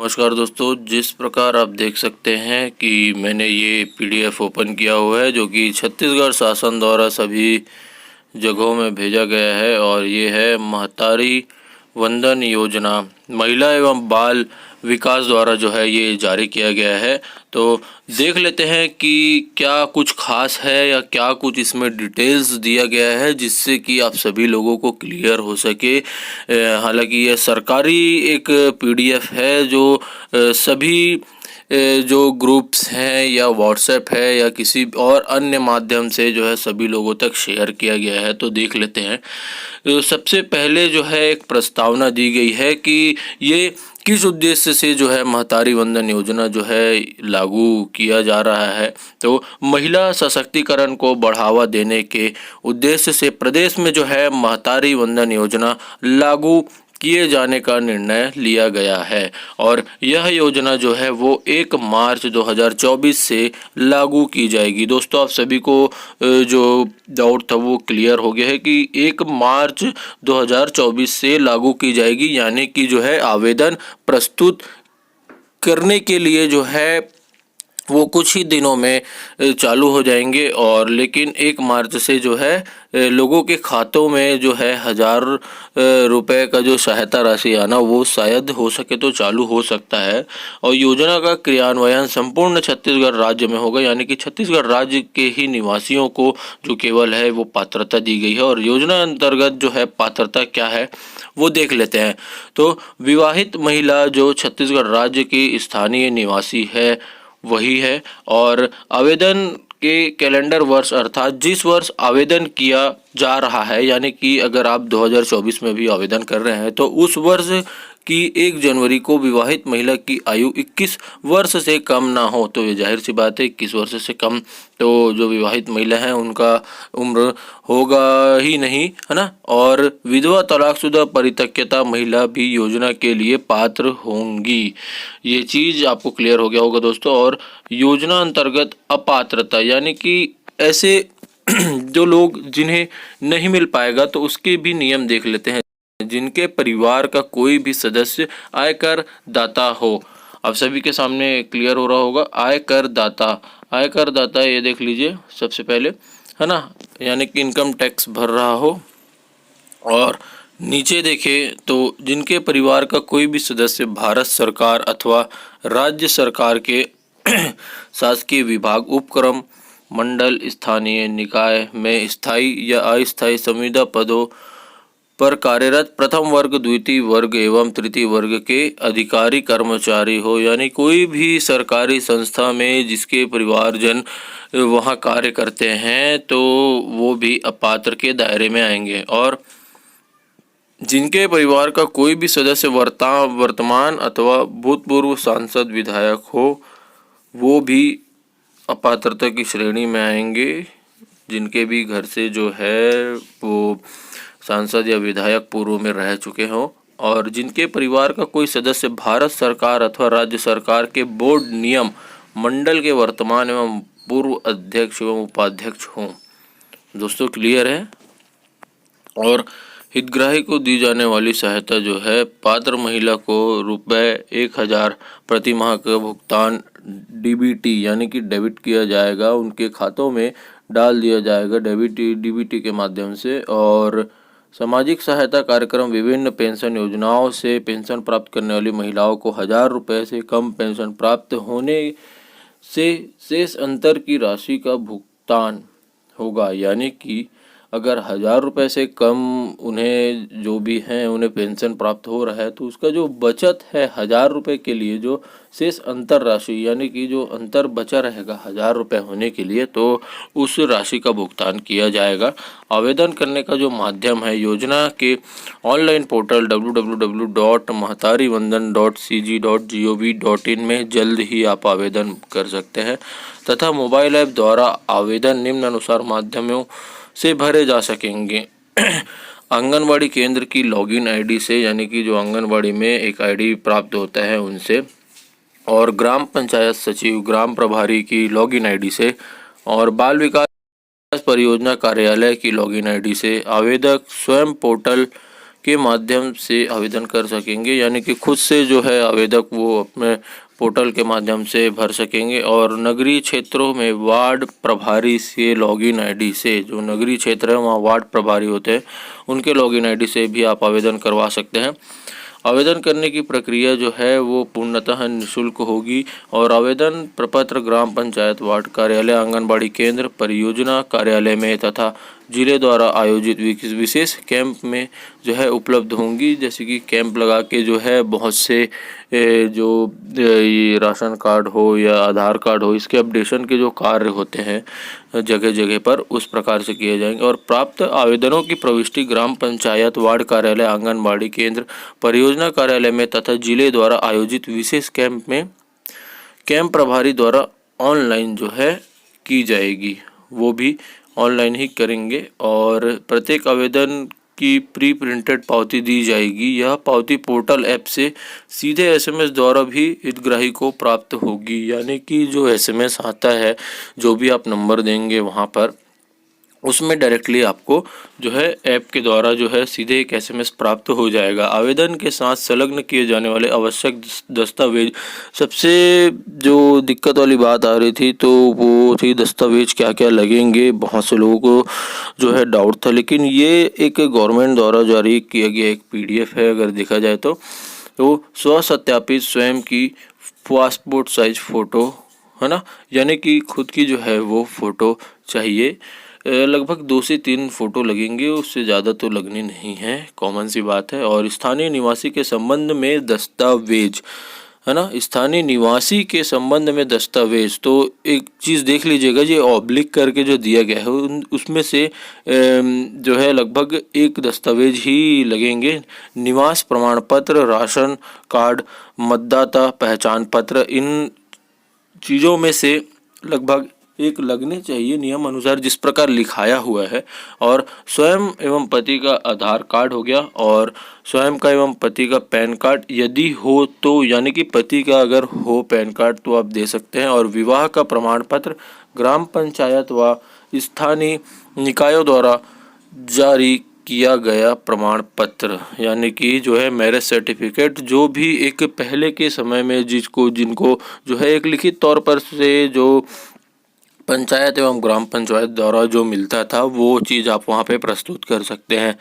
नमस्कार दोस्तों, जिस प्रकार आप देख सकते हैं कि मैंने ये पीडीएफ ओपन किया हुआ है जो कि छत्तीसगढ़ शासन द्वारा सभी जगहों में भेजा गया है और ये है महतारी वंदन योजना महिला एवं बाल विकास द्वारा जो है ये जारी किया गया है। तो देख लेते हैं कि क्या कुछ खास है या क्या कुछ इसमें डिटेल्स दिया गया है जिससे कि आप सभी लोगों को क्लियर हो सके। हालांकि यह सरकारी एक पीडीएफ है जो सभी जो ग्रुप्स हैं या व्हाट्सएप है या किसी और अन्य माध्यम से जो है सभी लोगों तक शेयर किया गया है। तो देख लेते हैं। तो सबसे पहले जो है एक प्रस्तावना दी गई है कि ये किस उद्देश्य से जो है महतारी वंदन योजना जो है लागू किया जा रहा है। तो महिला सशक्तिकरण को बढ़ावा देने के उद्देश्य से प्रदेश में जो है महतारी वंदन योजना लागू किए जाने का निर्णय लिया गया है और यह योजना जो है वो 1 मार्च 2024 से लागू की जाएगी। दोस्तों, आप सभी को जो डाउट था वो क्लियर हो गया है कि 1 मार्च 2024 से लागू की जाएगी, यानी कि जो है आवेदन प्रस्तुत करने के लिए जो है वो कुछ ही दिनों में चालू हो जाएंगे। और लेकिन 1 मार्च से जो है लोगों के खातों में जो है 1000 रुपए का जो सहायता राशि आना वो शायद हो सके तो चालू हो सकता है। और योजना का क्रियान्वयन संपूर्ण छत्तीसगढ़ राज्य में होगा, यानी कि छत्तीसगढ़ राज्य के ही निवासियों को जो केवल है वो पात्रता दी गई है। और योजना अंतर्गत जो है पात्रता क्या है वो देख लेते हैं। तो विवाहित महिला जो छत्तीसगढ़ राज्य की स्थानीय निवासी है वही है और आवेदन के कैलेंडर वर्ष अर्थात जिस वर्ष आवेदन किया जा रहा है, यानी कि अगर आप 2024 में भी आवेदन कर रहे हैं तो उस वर्ष कि 1 जनवरी को विवाहित महिला की आयु 21 वर्ष से कम ना हो। तो ये जाहिर सी बात है 21 वर्ष से कम तो जो विवाहित महिला हैं उनका उम्र होगा ही नहीं, है ना। और विधवा तलाकशुदा परित्यक्ता महिला भी योजना के लिए पात्र होंगी। ये चीज़ आपको क्लियर हो गया होगा दोस्तों। और योजना अंतर्गत अपात्रता यानी कि ऐसे जो लोग जिन्हें नहीं मिल पाएगा तो उसके भी नियम देख लेते हैं। जिनके परिवार का कोई भी सदस्य आयकर दाता हो, अब सभी के सामने क्लियर हो रहा होगा। आयकर दाता ये देख लीजिए सबसे पहले, है ना, यानी कि इनकम टैक्स भर रहा हो। और नीचे देखें तो जिनके परिवार का कोई भी सदस्य भारत सरकार अथवा राज्य सरकार के शासकीय विभाग, उपक्रम, मंडल, स्थानीय निकाय में स्थायी या अस्थायी संविदा पदों पर कार्यरत प्रथम वर्ग, द्वितीय वर्ग एवं तृतीय वर्ग के अधिकारी कर्मचारी हो, यानी कोई भी सरकारी संस्था में जिसके परिवारजन वहाँ कार्य करते हैं तो वो भी अपात्र के दायरे में आएंगे। और जिनके परिवार का कोई भी सदस्य वर्तमान अथवा भूतपूर्व सांसद, विधायक हो वो भी अपात्रता की श्रेणी में आएंगे। जिनके भी घर से जो है वो सांसद या विधायक पूर्व में रह चुके हों। और जिनके परिवार का कोई सदस्य भारत सरकार अथवा राज्य सरकार के बोर्ड, नियम मंडल के वर्तमान एवं पूर्व अध्यक्ष एवं उपाध्यक्ष हों। दोस्तों, क्लियर है। और हितग्राही को दी जाने वाली सहायता जो है पात्र महिला को ₹1000 प्रति माह का भुगतान डीबीटी यानी कि डेबिट किया जाएगा, उनके खातों में डाल दिया जाएगा डीबीटी के माध्यम से। और सामाजिक सहायता कार्यक्रम, विभिन्न पेंशन योजनाओं से पेंशन प्राप्त करने वाली महिलाओं को 1000 रुपये से कम पेंशन प्राप्त होने से शेष अंतर की राशि का भुगतान होगा। यानी कि अगर 1000 रुपये से कम उन्हें जो भी हैं उन्हें पेंशन प्राप्त हो रहा है तो उसका जो बचत है 1000 रुपये के लिए, जो शेष अंतर राशि यानी कि जो अंतर बचा रहेगा 1000 रुपये होने के लिए, तो उस राशि का भुगतान किया जाएगा। आवेदन करने का जो माध्यम है योजना के ऑनलाइन पोर्टल www.mahtarivandan.cg.gov.in में जल्द ही आप आवेदन कर सकते हैं तथा मोबाइल ऐप द्वारा आवेदन निम्न अनुसार माध्यमों से भरे जा सकेंगे। आंगनवाड़ी केंद्र की लॉगिन आईडी से, यानी कि जो आंगनवाड़ी में एक आईडी प्राप्त होता है उनसे, और ग्राम पंचायत सचिव, ग्राम प्रभारी की लॉगिन आईडी से, और बाल विकास परियोजना कार्यालय की लॉगिन आईडी से। आवेदक स्वयं पोर्टल के माध्यम से आवेदन कर सकेंगे, यानी कि खुद से जो है आवेदक वो अपने पोर्टल के माध्यम से भर सकेंगे। और नगरीय क्षेत्रों में वार्ड प्रभारी से लॉगिन आईडी से, जो नगरीय क्षेत्र है वहाँ वार्ड प्रभारी होते हैं, उनके लॉगिन आईडी से भी आप आवेदन करवा सकते हैं। आवेदन करने की प्रक्रिया जो है वो पूर्णतः निःशुल्क होगी और आवेदन प्रपत्र ग्राम पंचायत, वार्ड कार्यालय, आंगनबाड़ी केंद्र, परियोजना कार्यालय में तथा जिले द्वारा आयोजित विशेष कैंप में जो है उपलब्ध होंगी। जैसे कि कैंप लगा के जो है बहुत से जो ये राशन कार्ड हो या आधार कार्ड हो, इसके अपडेशन के जो कार्य होते हैं जगह जगह पर, उस प्रकार से किए जाएंगे। और प्राप्त आवेदनों की प्रविष्टि ग्राम पंचायत, वार्ड कार्यालय, आंगनबाड़ी केंद्र, परियोजना कार्यालय में तथा जिले द्वारा आयोजित विशेष कैंप में कैंप प्रभारी द्वारा ऑनलाइन जो है की जाएगी, वो भी ऑनलाइन ही करेंगे। और प्रत्येक आवेदन की प्री प्रिंटेड पावती दी जाएगी। यह पावती पोर्टल ऐप से सीधे एसएमएस द्वारा भी हितग्राही को प्राप्त होगी, यानी कि जो एसएमएस आता है, जो भी आप नंबर देंगे वहाँ पर, उसमें डायरेक्टली आपको जो है ऐप के द्वारा जो है सीधे एक एसएमएस प्राप्त हो जाएगा। आवेदन के साथ संलग्न किए जाने वाले आवश्यक दस्तावेज, सबसे जो दिक्कत वाली बात आ रही थी तो वो थी दस्तावेज क्या क्या लगेंगे। बहुत से लोगों को जो है डाउट था, लेकिन ये एक गवर्नमेंट द्वारा जारी किया गया एक पीडीएफ है। अगर देखा जाए तो स्वसत्यापित स्वयं की पासपोर्ट साइज फ़ोटो है ना, यानी कि खुद की जो है वो फ़ोटो चाहिए। लगभग 2 से 3 फ़ोटो लगेंगे, उससे ज़्यादा तो लगनी नहीं है, कॉमन सी बात है। और स्थानीय निवासी के संबंध में दस्तावेज है ना, स्थानीय निवासी के संबंध में दस्तावेज, तो एक चीज़ देख लीजिएगा, ये ऑब्लिक करके जो दिया गया है उसमें से जो है लगभग एक दस्तावेज ही लगेंगे। निवास प्रमाण पत्र, राशन कार्ड, मतदाता पहचान पत्र, इन चीज़ों में से लगभग एक लगने चाहिए नियम अनुसार जिस प्रकार लिखाया हुआ है। और स्वयं एवं पति का आधार कार्ड हो गया, और स्वयं का एवं पति का पैन कार्ड यदि हो तो, यानी कि पति का अगर हो पैन कार्ड तो आप दे सकते हैं। और विवाह का प्रमाण पत्र ग्राम पंचायत व स्थानीय निकायों द्वारा जारी किया गया प्रमाण पत्र, यानी कि जो है मैरिज सर्टिफिकेट, जो भी एक पहले के समय में जिनको जो है एक लिखित तौर पर से जो पंचायत एवं ग्राम पंचायत द्वारा जो मिलता था, वो चीज़ आप वहाँ पे प्रस्तुत कर सकते हैं।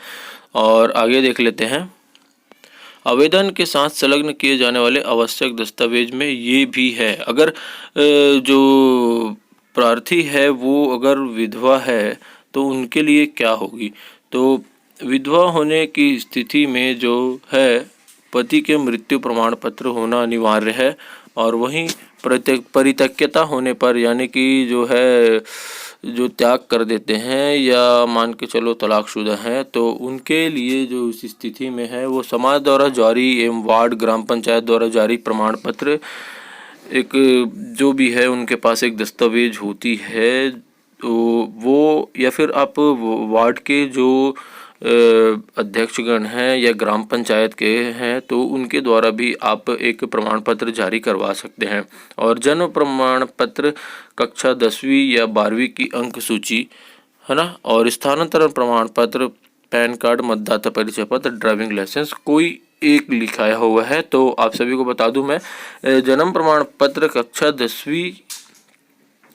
और आगे देख लेते हैं। आवेदन के साथ संलग्न किए जाने वाले आवश्यक दस्तावेज में ये भी है, अगर जो प्रार्थी है वो अगर विधवा है तो उनके लिए क्या होगी। तो विधवा होने की स्थिति में जो है पति के मृत्यु प्रमाण पत्र होना अनिवार्य है। और वहीं परित्यक्ता होने पर, यानी कि जो है जो त्याग कर देते हैं या मान के चलो तलाकशुदा हैं, तो उनके लिए जो इस स्थिति में है वो समाज द्वारा जारी एवं वार्ड ग्राम पंचायत द्वारा जारी प्रमाण पत्र, एक जो भी है उनके पास एक दस्तावेज होती है, तो वो, या फिर आप वार्ड के जो अध्यक्षगण हैं या ग्राम पंचायत के हैं तो उनके द्वारा भी आप एक प्रमाण पत्र जारी करवा सकते हैं। और जन्म प्रमाण पत्र, कक्षा 10वीं या 12वीं की अंक सूची है ना, और स्थानांतरण प्रमाण पत्र, पैन कार्ड, मतदाता परिचय पत्र, ड्राइविंग लाइसेंस, कोई एक लिखाया हुआ है। तो आप सभी को बता दूं मैं, जन्म प्रमाण पत्र, कक्षा 10वीं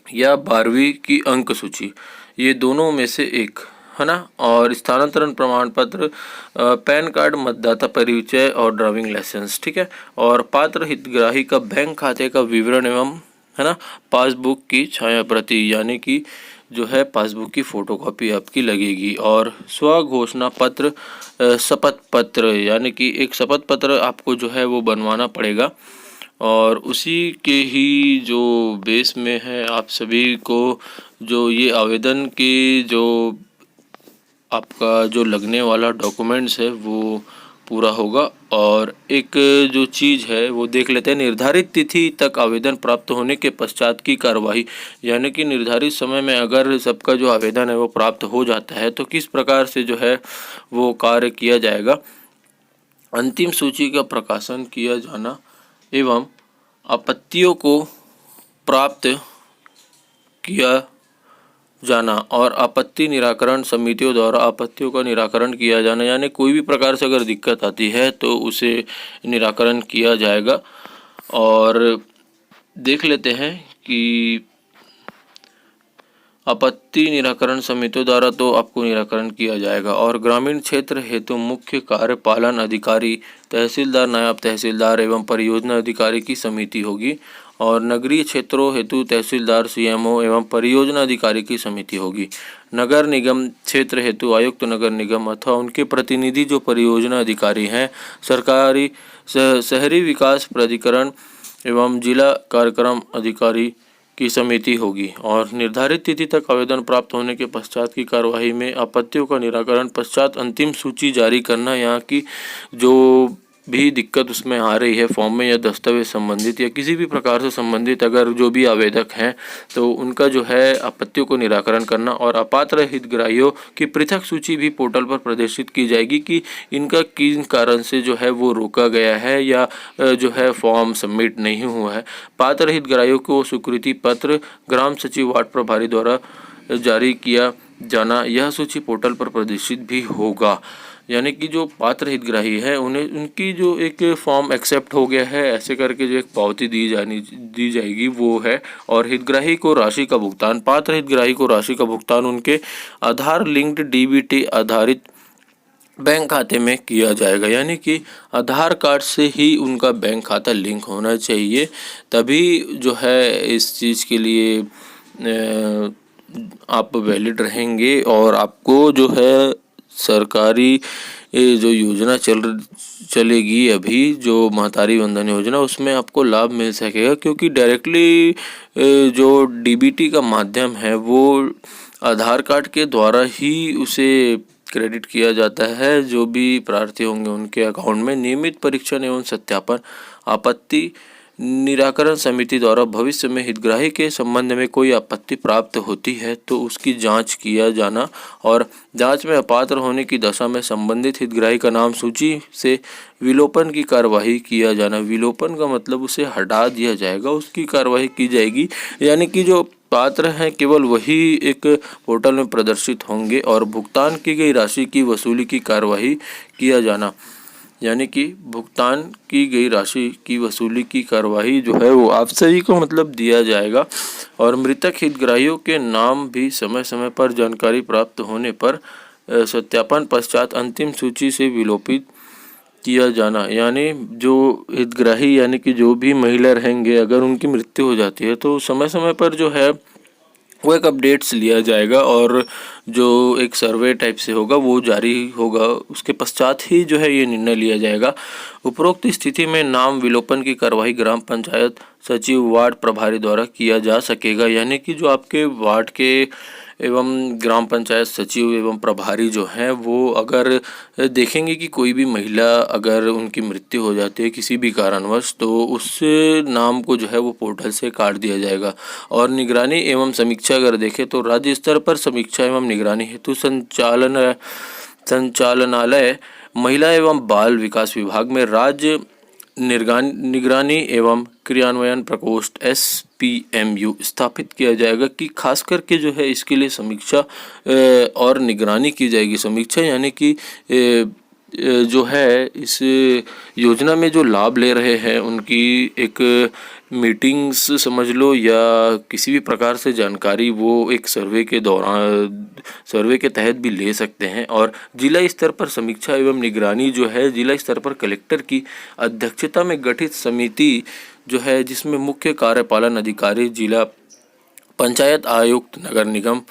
या 12वीं की अंक सूची, ये दोनों में से एक है ना। और स्थानांतरण प्रमाण पत्र, पैन कार्ड, मतदाता परिचय और ड्राइविंग लाइसेंस, ठीक है। और पात्र हितग्राही का बैंक खाते का विवरण एवं है ना पासबुक की छाया प्रति, यानी कि जो है पासबुक की फोटोकॉपी आपकी लगेगी। और स्वघोषणा पत्र, शपथ पत्र, यानी कि एक शपथ पत्र आपको जो है वो बनवाना पड़ेगा। और उसी के ही जो बेस में है आप सभी को जो ये आवेदन की जो आपका जो लगने वाला डॉक्यूमेंट्स है वो पूरा होगा। और एक जो चीज़ है वो देख लेते हैं, निर्धारित तिथि तक आवेदन प्राप्त होने के पश्चात की कार्रवाई, यानी कि निर्धारित समय में अगर सबका जो आवेदन है वो प्राप्त हो जाता है तो किस प्रकार से जो है वो कार्य किया जाएगा। अंतिम सूची का प्रकाशन किया जाना एवं आपत्तियों को प्राप्त किया जाना और आपत्ति निराकरण समितियों द्वारा आपत्तियों का निराकरण किया जाना, यानी कोई भी प्रकार से अगर दिक्कत आती है तो उसे निराकरण किया जाएगा। और देख लेते हैं कि आपत्ति निराकरण समितियों द्वारा तो आपको निराकरण किया जाएगा। और ग्रामीण क्षेत्र हेतु मुख्य कार्यपालन अधिकारी, तहसीलदार, नायब तहसीलदार एवं परियोजना अधिकारी की समिति होगी। और नगरीय क्षेत्रों हेतु तहसीलदार, सीएमओ एवं परियोजना अधिकारी की समिति होगी। नगर निगम क्षेत्र हेतु आयुक्त नगर निगम अथवा उनके प्रतिनिधि जो परियोजना अधिकारी हैं, सरकारी शहरी विकास प्राधिकरण एवं जिला कार्यक्रम अधिकारी की समिति होगी। और निर्धारित तिथि तक आवेदन प्राप्त होने के पश्चात की कार्यवाही में आपत्तियों का निराकरण पश्चात अंतिम सूची जारी करना, यहाँ की जो भी दिक्कत उसमें आ रही है फॉर्म में या दस्तावेज संबंधित या किसी भी प्रकार से संबंधित अगर जो भी आवेदक हैं तो उनका जो है आपत्तियों को निराकरण करना। और अपात्र हितग्राहियों की पृथक सूची भी पोर्टल पर प्रदर्शित की जाएगी कि इनका किन कारण से जो है वो रोका गया है या जो है फॉर्म सबमिट नहीं हुआ है। पात्र हितग्राहियों को स्वीकृति पत्र ग्राम सचिव वार्ड प्रभारी द्वारा जारी किया जाना, यह सूची पोर्टल पर प्रदर्शित भी होगा। यानी कि जो पात्र हितग्राही है उन्हें उनकी जो एक फॉर्म एक्सेप्ट हो गया है ऐसे करके जो एक पावती दी जाएगी वो है। और हितग्राही को राशि का भुगतान, पात्र हितग्राही को राशि का भुगतान उनके आधार लिंक्ड डीबीटी आधारित बैंक खाते में किया जाएगा। यानी कि आधार कार्ड से ही उनका बैंक खाता लिंक होना चाहिए, तभी जो है इस चीज़ के लिए आप वैलिड रहेंगे और आपको जो है सरकारी जो योजना चलेगी अभी जो महतारी वंदन योजना, उसमें आपको लाभ मिल सकेगा। क्योंकि डायरेक्टली जो डीबीटी का माध्यम है वो आधार कार्ड के द्वारा ही उसे क्रेडिट किया जाता है। जो भी प्रार्थी होंगे उनके अकाउंट में नियमित परीक्षण एवं सत्यापन आपत्ति निराकरण समिति द्वारा भविष्य में हितग्राही के संबंध में कोई आपत्ति प्राप्त होती है तो उसकी जांच किया जाना। और जांच में अपात्र होने की दशा में संबंधित हितग्राही का नाम सूची से विलोपन की कार्यवाही किया जाना। विलोपन का मतलब उसे हटा दिया जाएगा, उसकी कार्यवाही की जाएगी। यानी कि जो पात्र हैं केवल वही एक पोर्टल में प्रदर्शित होंगे और भुगतान की गई राशि की वसूली की कार्यवाही किया जाना। यानी कि भुगतान की गई राशि की वसूली की कार्यवाही जो है वो आप सभी को मतलब दिया जाएगा। और मृतक हितग्राहियों के नाम भी समय समय पर जानकारी प्राप्त होने पर सत्यापन पश्चात अंतिम सूची से विलोपित किया जाना। यानी जो हितग्राही यानी कि जो भी महिला रहेंगे अगर उनकी मृत्यु हो जाती है तो समय समय पर जो है वो एक अपडेट्स लिया जाएगा और जो एक सर्वे टाइप से होगा वो जारी होगा, उसके पश्चात ही जो है ये निर्णय लिया जाएगा। उपरोक्त स्थिति में नाम विलोपन की कार्यवाही ग्राम पंचायत सचिव वार्ड प्रभारी द्वारा किया जा सकेगा। यानी कि जो आपके वार्ड के एवं ग्राम पंचायत सचिव एवं प्रभारी जो हैं वो अगर देखेंगे कि कोई भी महिला अगर उनकी मृत्यु हो जाती है किसी भी कारणवश तो उस नाम को जो है वो पोर्टल से काट दिया जाएगा। और निगरानी एवं समीक्षा अगर देखें तो राज्य स्तर पर समीक्षा एवं निगरानी हेतु संचालनालय महिला एवं बाल विकास विभाग में राज्य निगरानी एवं क्रियान्वयन प्रकोष्ठ SPMU स्थापित किया जाएगा कि खास करके जो है इसके लिए समीक्षा और निगरानी की जाएगी। समीक्षा यानी कि जो है इस योजना में जो लाभ ले रहे हैं उनकी एक मीटिंग्स समझ लो या किसी भी प्रकार से जानकारी वो एक सर्वे के दौरान सर्वे के तहत भी ले सकते हैं। और जिला स्तर पर समीक्षा एवं निगरानी जो है जिला स्तर पर कलेक्टर की अध्यक्षता में गठित समिति जो है जिसमें मुख्य कार्यपालन अधिकारी, जिला पंचायत आयुक्त, नगर निगम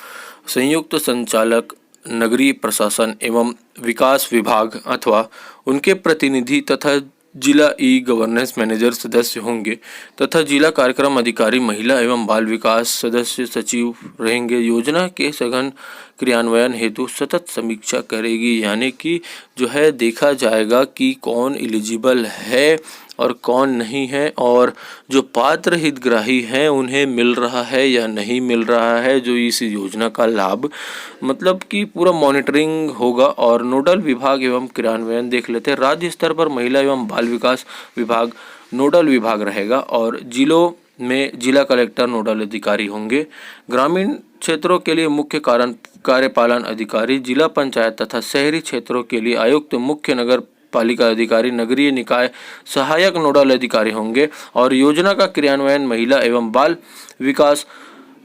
संयुक्त संचालक, नगरीय प्रशासन एवं विकास विभाग अथवा उनके प्रतिनिधि तथा जिला गवर्नेंस मैनेजर सदस्य होंगे तथा जिला कार्यक्रम अधिकारी, महिला एवं बाल विकास सदस्य सचिव रहेंगे। योजना के सघन क्रियान्वयन हेतु सतत समीक्षा करेगी। यानी कि जो है देखा जाएगा कि कौन एलिजिबल है और कौन नहीं है और जो पात्र हितग्राही हैं उन्हें मिल रहा है या नहीं मिल रहा है जो इस योजना का लाभ, मतलब कि पूरा मॉनिटरिंग होगा। और नोडल विभाग एवं क्रियान्वयन देख लेते हैं। राज्य स्तर पर महिला एवं बाल विकास विभाग नोडल विभाग रहेगा और जिलों में जिला कलेक्टर नोडल अधिकारी होंगे। ग्रामीण क्षेत्रों के लिए मुख्य कार्यपालन अधिकारी, जिला पंचायत तथा शहरी क्षेत्रों के लिए आयुक्त, मुख्य नगर पालिका अधिकारी, नगरीय निकाय सहायक नोडल अधिकारी होंगे और योजना का क्रियान्वयन महिला एवं बाल विकास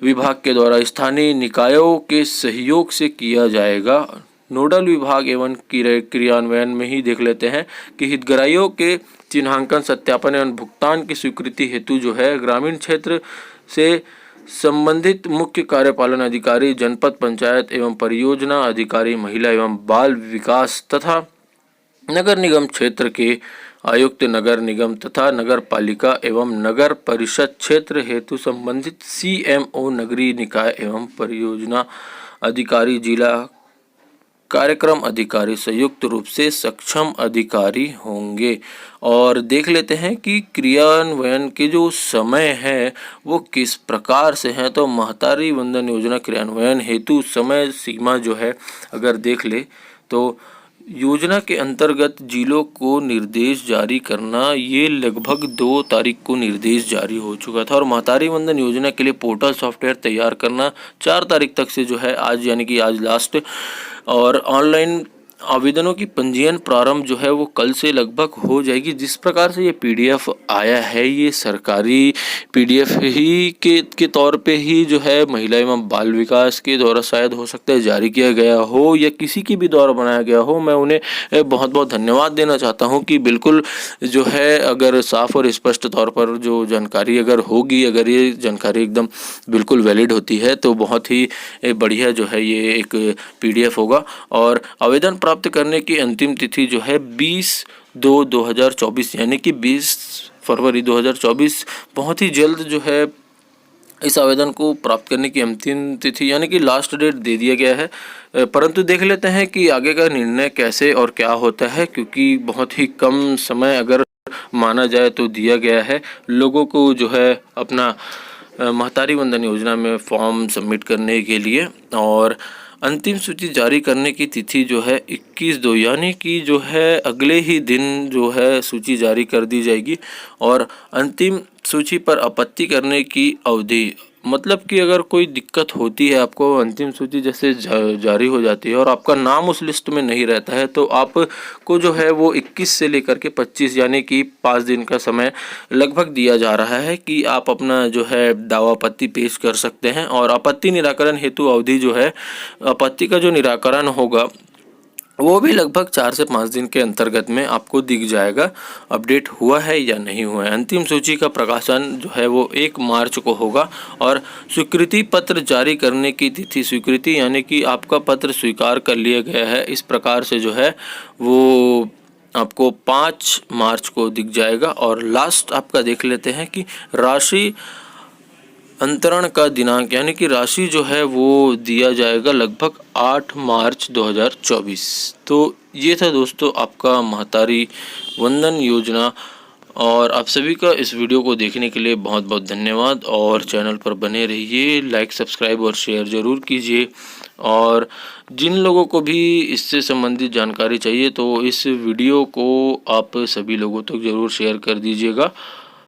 विभाग के द्वारा स्थानीय निकायों के सहयोग से किया जाएगा। नोडल विभाग एवं क्रियान्वयन में ही देख लेते हैं कि हितग्राहियों के चिन्हांकन, सत्यापन एवं भुगतान की स्वीकृति हेतु जो है ग्रामीण क्षेत्र से संबंधित मुख्य कार्यपालन अधिकारी, जनपद पंचायत एवं परियोजना अधिकारी, महिला एवं बाल विकास तथा नगर निगम क्षेत्र के आयुक्त, नगर निगम तथा नगर पालिका एवं नगर परिषद क्षेत्र हेतु संबंधित CMO, नगरीय निकाय एवं परियोजना अधिकारी, जिला कार्यक्रम अधिकारी संयुक्त रूप से सक्षम अधिकारी होंगे। और देख लेते हैं कि क्रियान्वयन के जो समय है वो किस प्रकार से हैं। तो महतारी वंदन योजना क्रियान्वयन हेतु समय सीमा जो है अगर देख ले तो योजना के अंतर्गत जिलों को निर्देश जारी करना, ये लगभग 2 तारीख को निर्देश जारी हो चुका था और महतारी वंदन योजना के लिए पोर्टल सॉफ्टवेयर तैयार करना 4 तारीख तक से जो है आज यानी कि आज लास्ट, और ऑनलाइन आवेदनों की पंजीयन प्रारंभ जो है वो कल से लगभग हो जाएगी। जिस प्रकार से ये PDF आया है ये सरकारी PDF ही के तौर पे ही जो है महिला एवं बाल विकास के द्वारा शायद हो सकता है जारी किया गया हो या किसी के भी द्वारा बनाया गया हो। मैं उन्हें बहुत बहुत धन्यवाद देना चाहता हूँ कि बिल्कुल जो है अगर साफ और स्पष्ट तौर पर जो जानकारी अगर होगी, अगर ये जानकारी एकदम बिल्कुल वैलिड होती है तो बहुत ही बढ़िया जो है ये एक PDF होगा। और आवेदन प्राप्त करने की अंतिम तिथि जो है 20/2/2024 यानी कि 20 फरवरी 2024 बहुत ही जल्द जो है इस आवेदन को प्राप्त करने की अंतिम तिथि यानी कि लास्ट डेट दे दिया गया है। परंतु देख लेते हैं कि आगे का निर्णय कैसे और क्या होता है, क्योंकि बहुत ही कम समय अगर माना जाए तो दिया गया है लोगों को जो है अपना महतारी वंदन योजना में फॉर्म सबमिट करने के लिए। और अंतिम सूची जारी करने की तिथि जो है 21/2 यानी कि जो है अगले ही दिन जो है सूची जारी कर दी जाएगी। और अंतिम सूची पर आपत्ति करने की अवधि, मतलब कि अगर कोई दिक्कत होती है आपको, अंतिम सूची जैसे जारी हो जाती है और आपका नाम उस लिस्ट में नहीं रहता है तो आपको जो है वो 21 से लेकर के 25 यानी कि 5 दिन का समय लगभग दिया जा रहा है कि आप अपना जो है दावा आपत्ति पेश कर सकते हैं। और आपत्ति निराकरण हेतु अवधि जो है, आपत्ति का जो निराकरण होगा वो भी लगभग 4 से 5 दिन के अंतर्गत में आपको दिख जाएगा अपडेट हुआ है या नहीं हुआ है। अंतिम सूची का प्रकाशन जो है वो 1 मार्च को होगा। और स्वीकृति पत्र जारी करने की तिथि, स्वीकृति यानी कि आपका पत्र स्वीकार कर लिया गया है, इस प्रकार से जो है वो आपको 5 मार्च को दिख जाएगा। और लास्ट आपका देख लेते हैं कि राशि अंतरण का दिनांक यानी कि राशि जो है वो दिया जाएगा लगभग 8 मार्च 2024। तो ये था दोस्तों आपका महतारी वंदन योजना। और आप सभी का इस वीडियो को देखने के लिए बहुत बहुत धन्यवाद। और चैनल पर बने रहिए, लाइक, सब्सक्राइब और शेयर ज़रूर कीजिए। और जिन लोगों को भी इससे संबंधित जानकारी चाहिए तो इस वीडियो को आप सभी लोगों तक ज़रूर शेयर कर दीजिएगा।